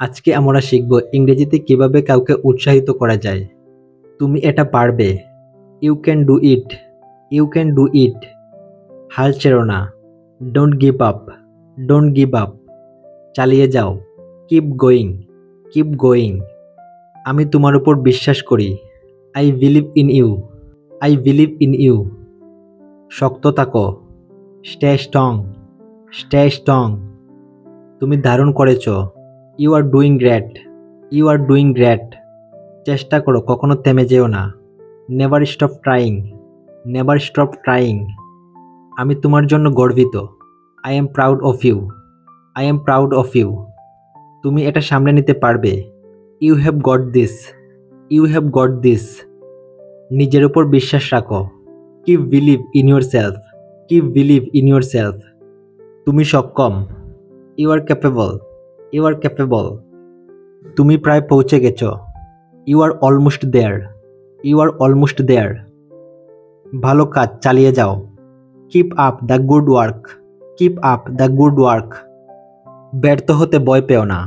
আজকে আমরা শিখব ইংরেজিতে কিভাবে কাউকে উৎসাহিত করা যায়। তুমি এটা পারবে। You can do it. You can do it. হাল ছেড়ো না। Don't give up. Don't give up. চালিয়ে যাও। Keep going. Keep going. আমি তোমার উপর বিশ্বাস করি। I believe in you. I believe in you. শক্ত থাকো। Stay strong. Stay strong. তুমি দারুণ করেছো। You are doing great. You are doing great. চেষ্টা করো, কখনো থেমে যেও না। Never stop trying. Never stop trying. আমি তোমার জন্য গর্বিত। I am proud of you. I am proud of you. তুমি এটা সামলে নিতে পারবে। You have got this. You have got this. নিজের উপর বিশ্বাস রাখো। Keep believe in yourself. Keep believe in yourself. তুমি সক্ষম। You are capable. You are capable. তুমি প্রায় পৌঁছে গেছো। You are almost there. You are almost there. ভালো কাজ, চালিয়ে যাও। Keep up the good work. Keep up the good work. ব্যর্থ হতে ভয় পেও না।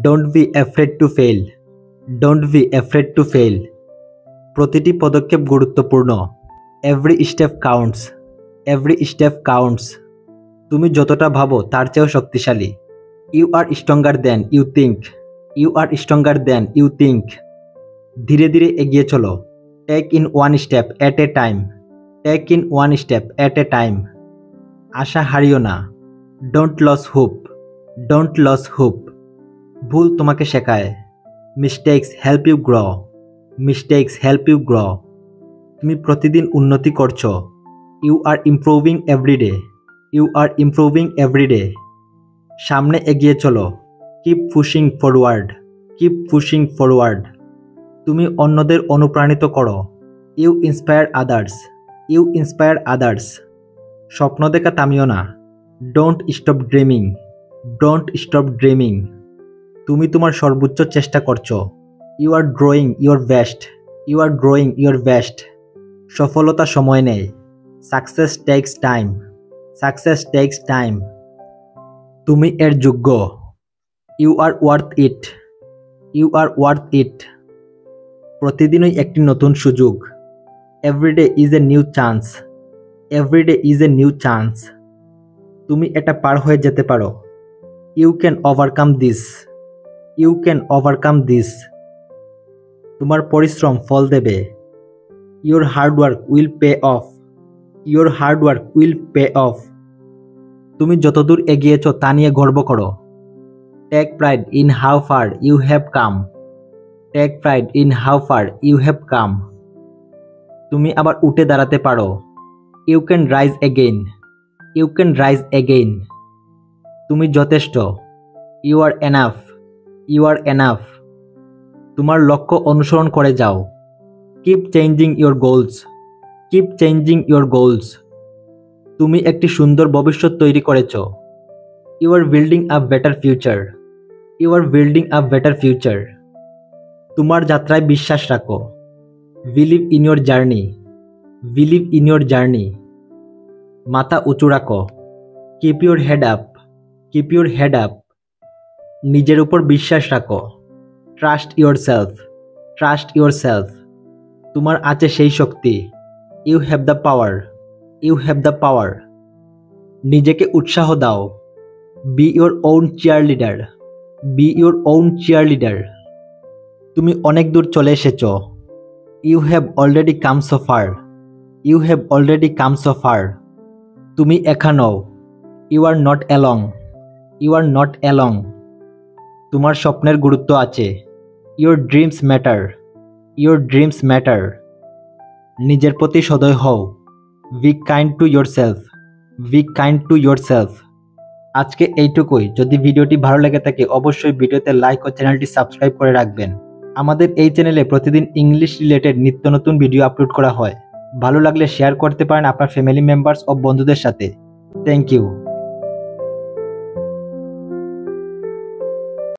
Don't be afraid to fail. Don't be afraid to fail. প্রতিটি পদক্ষেপ গুরুত্বপূর্ণ। Every step counts. Every step counts. তুমি যতটা ভাবো তার চেয়েও শক্তিশালী। You are stronger than you think. You are stronger than you think. ধীরে ধীরে এগিয়ে চলো। Take in one step at a time. Take in one step at a time. আশা হারিও না। Don't lose hope. Don't lose hope. ভুল তোমাকে শেখায়। Mistakes help you grow. Mistakes help you grow. তুমি প্রতিদিন উন্নতি করছো। You are improving everyday. You are improving everyday. সামনে এগিয়ে চলো। Keep pushing forward. Keep pushing forward. তুমি অন্যদের অনুপ্রাণিত করো। You inspire others. You inspire others. স্বপ্ন দেখা থামিও না। Don't stop dreaming. Don't stop dreaming. তুমি তোমার সর্বোচ্চ চেষ্টা করছো। You are drawing your best. You are drawing your best. সফলতা সময় নেয়। Success takes time. Success takes time. তুমি এর যোগ্য। You are worth it. You are worth it. প্রতিদিনই একটি নতুন সুযোগ। Everyday is a new chance. Everyday is a new chance. তুমি এটা পার হয়ে যেতে পারো। You can overcome this. You can overcome this. তোমার পরিশ্রম ফল দেবে। Your hard work will pay off. Your hard work will pay off. তুমি যতদূর এগিয়েছ তা নিয়ে গর্ব করো। Take pride in how far you have come. Take pride in how far you have come. তুমি আবার উঠে দাঁড়াতে পারো। You can rise again. You can rise again. তুমি যথেষ্ট। You are enough. You are enough. তোমার লক্ষ্য অনুসরণ করে যাও। Keep changing your goals. Keep changing your goals. তুমি একটি সুন্দর ভবিষ্যৎ তৈরি করেছ। You are building a better future. You are building a better future. তোমার যাত্রায় বিশ্বাস রাখো। Believe in your journey. Believe in your journey. মাথা উঁচু রাখো। Keep your head up. Keep your head up. নিজের উপর বিশ্বাস রাখো। Trust yourself. Trust yourself. তোমার আছে সেই শক্তি। You have the power. You have the power. নিজেকে উৎসাহ দাও। Be your own cheerleader. Be your own cheerleader. তুমি অনেক দূর চলে এসেছ। You have already come so far. You have already come so far. তুমি একা নও। You are not alone. You are not alone. তোমার স্বপ্নের গুরুত্ব আছে। Your dreams matter. Your dreams matter. নিজের প্রতি সদয় হও। Be kind to yourself. Be kind to yourself. আজকে এইটুকুই। যদি ভিডিওটি ভালো লেগে থাকে অবশ্যই ভিডিওতে লাইক ও চ্যানেলটি সাবস্ক্রাইব করে রাখবেন। আমাদের এই চ্যানেলে প্রতিদিন ইংলিশ রিলেটেড নিত্য নতুন ভিডিও আপলোড করা হয়। ভালো লাগলে শেয়ার করতে পারেন আপনার ফ্যামিলি মেম্বার্স ও বন্ধুদের সাথে। Thank you.